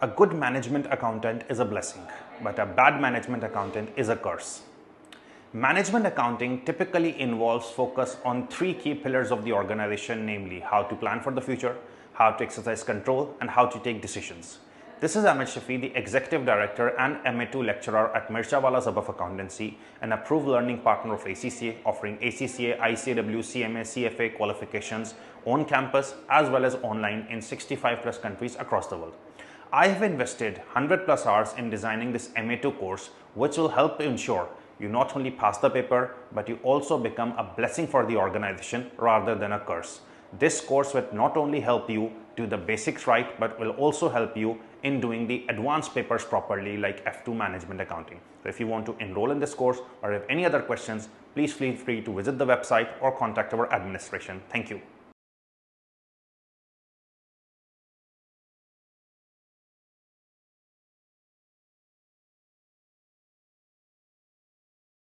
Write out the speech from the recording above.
A good management accountant is a blessing, but a bad management accountant is a curse. Management accounting typically involves focus on three key pillars of the organization, namely how to plan for the future, how to exercise control, and how to take decisions. This is Ahmed Shafi, the Executive Director and MA2 Lecturer at Mirchawala of Accountancy, an approved learning partner of ACCA, offering ACCA, ICAW, CMA, CFA qualifications on campus as well as online in 65 plus countries across the world. I have invested 100 plus hours in designing this MA2 course, which will help ensure you not only pass the paper, but you also become a blessing for the organization rather than a curse. This course will not only help you do the basics right, but will also help you in doing the advanced papers properly, like F2 management accounting. So if you want to enroll in this course or have any other questions, please feel free to visit the website or contact our administration. Thank you.